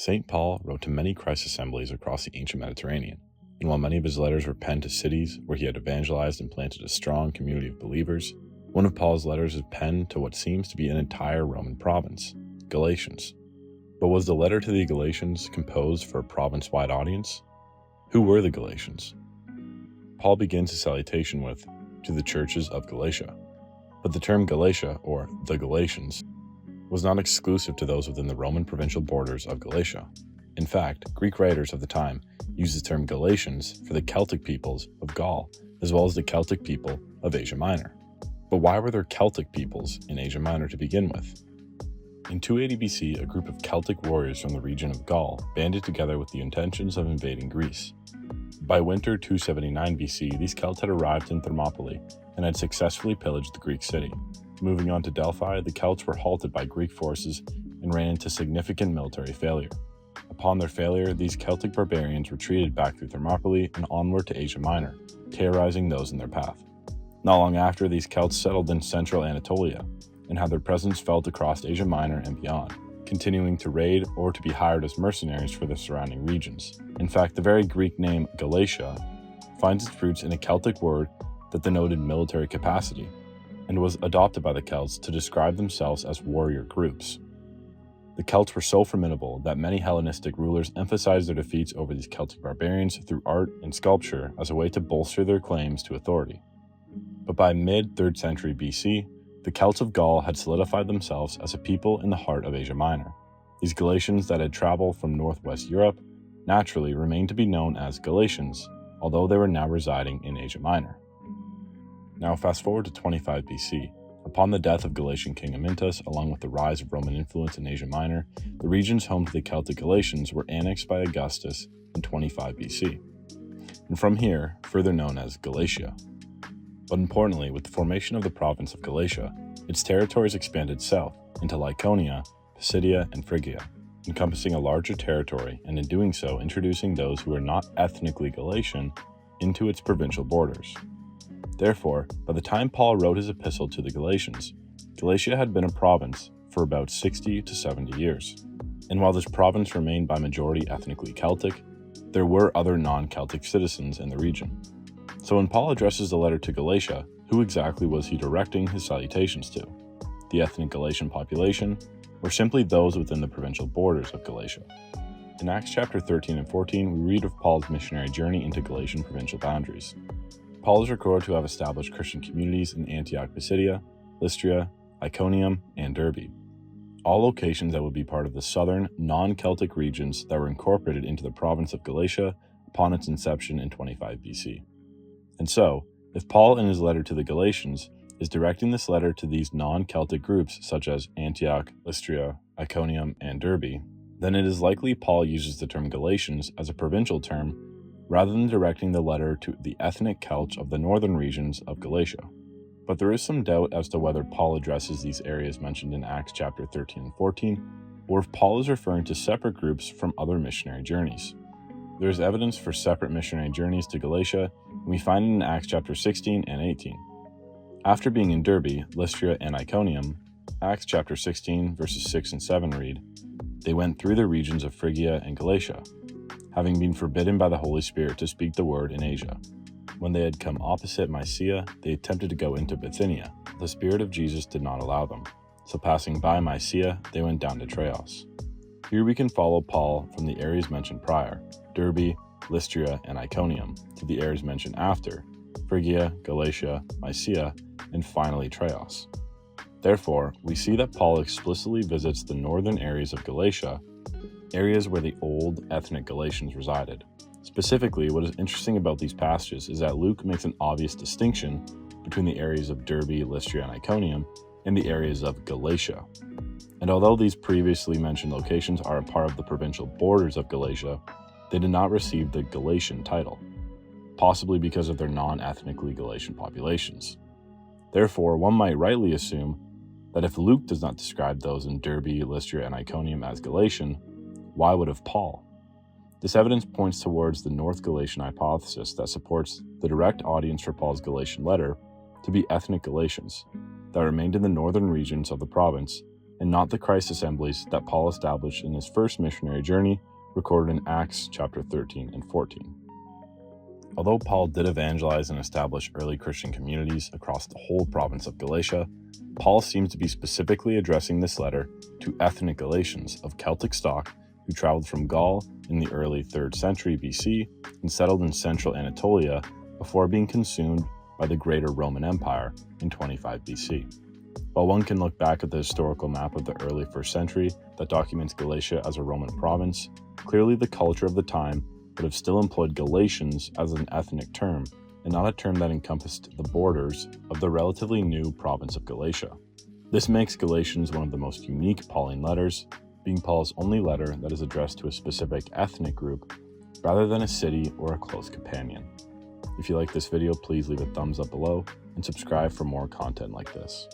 St. Paul wrote to many Christ assemblies across the ancient Mediterranean, and while many of his letters were penned to cities where he had evangelized and planted a strong community of believers, one of Paul's letters is penned to what seems to be an entire Roman province, Galatians. But was the letter to the Galatians composed for a province-wide audience? Who were the Galatians? Paul begins his salutation with, "To the churches of Galatia." But the term Galatia, or the Galatians, was not exclusive to those within the Roman provincial borders of Galatia. In fact, Greek writers of the time used the term Galatians for the Celtic peoples of Gaul, as well as the Celtic people of Asia Minor. But why were there Celtic peoples in Asia Minor to begin with? In 280 BC, a group of Celtic warriors from the region of Gaul banded together with the intentions of invading Greece. By winter 279 BC, these Celts had arrived in Thermopylae and had successfully pillaged the Greek city. Moving on to Delphi, the Celts were halted by Greek forces and ran into significant military failure. Upon their failure, these Celtic barbarians retreated back through Thermopylae and onward to Asia Minor, terrorizing those in their path. Not long after, these Celts settled in central Anatolia and had their presence felt across Asia Minor and beyond, continuing to raid or to be hired as mercenaries for the surrounding regions. In fact, the very Greek name Galatia finds its roots in a Celtic word that denoted military capacity and was adopted by the Celts to describe themselves as warrior groups. The Celts were so formidable that many Hellenistic rulers emphasized their defeats over these Celtic barbarians through art and sculpture as a way to bolster their claims to authority. But by mid-3rd century BC, the Celts of Gaul had solidified themselves as a people in the heart of Asia Minor. These Galatians that had traveled from northwest Europe naturally remained to be known as Galatians, although they were now residing in Asia Minor. Now fast forward to 25 BC. Upon the death of Galatian king Amyntas, along with the rise of Roman influence in Asia Minor, the regions home to the Celtic Galatians were annexed by Augustus in 25 BC, and from here, further known as Galatia. But importantly, with the formation of the province of Galatia, its territories expanded south into Lycaonia, Pisidia, and Phrygia, encompassing a larger territory and in doing so introducing those who were not ethnically Galatian into its provincial borders. Therefore, by the time Paul wrote his epistle to the Galatians, Galatia had been a province for about 60 to 70 years. And while this province remained by majority ethnically Celtic, there were other non-Celtic citizens in the region. So when Paul addresses the letter to Galatia, who exactly was he directing his salutations to? The ethnic Galatian population, or simply those within the provincial borders of Galatia? In Acts chapter 13 and 14, we read of Paul's missionary journey into Galatian provincial boundaries. Paul is recorded to have established Christian communities in Antioch, Pisidia, Lystra, Iconium, and Derbe, all locations that would be part of the southern, non-Celtic regions that were incorporated into the province of Galatia upon its inception in 25 BC. And so, if Paul in his letter to the Galatians is directing this letter to these non-Celtic groups such as Antioch, Lystra, Iconium, and Derbe, then it is likely Paul uses the term Galatians as a provincial term rather than directing the letter to the ethnic Celts of the northern regions of Galatia. But there is some doubt as to whether Paul addresses these areas mentioned in Acts chapter 13 and 14, or if Paul is referring to separate groups from other missionary journeys. There is evidence for separate missionary journeys to Galatia, and we find it in Acts chapter 16 and 18. After being in Derbe, Lystra, and Iconium, Acts chapter 16 verses 6 and 7 read, "They went through the regions of Phrygia and Galatia, having been forbidden by the Holy Spirit to speak the word in Asia. When they had come opposite Mysia, they attempted to go into Bithynia. The Spirit of Jesus did not allow them. So passing by Mysia, they went down to Troas." Here we can follow Paul from the areas mentioned prior, Derbe, Lystra, and Iconium, to the areas mentioned after, Phrygia, Galatia, Mysia, and finally Troas. Therefore, we see that Paul explicitly visits the northern areas of Galatia, areas where the old ethnic Galatians resided. Specifically, what is interesting about these passages is that Luke makes an obvious distinction between the areas of Derbe, Lystra, and Iconium and the areas of Galatia. And although these previously mentioned locations are a part of the provincial borders of Galatia, they did not receive the Galatian title, possibly because of their non-ethnically Galatian populations. Therefore, one might rightly assume that if Luke does not describe those in Derbe, Lystra, and Iconium as Galatian, why would have Paul? This evidence points towards the North Galatian hypothesis that supports the direct audience for Paul's Galatian letter to be ethnic Galatians that remained in the northern regions of the province and not the Christ assemblies that Paul established in his first missionary journey, recorded in Acts chapter 13 and 14. Although Paul did evangelize and establish early Christian communities across the whole province of Galatia, Paul seems to be specifically addressing this letter to ethnic Galatians of Celtic stock who traveled from Gaul in the early 3rd century BC and settled in central Anatolia before being consumed by the Greater Roman Empire in 25 BC. While one can look back at the historical map of the early 1st century that documents Galatia as a Roman province, clearly the culture of the time would have still employed Galatians as an ethnic term, and not a term that encompassed the borders of the relatively new province of Galatia. This makes Galatians one of the most unique Pauline letters, being Paul's only letter that is addressed to a specific ethnic group rather than a city or a close companion. If you like this video, please leave a thumbs up below and subscribe for more content like this.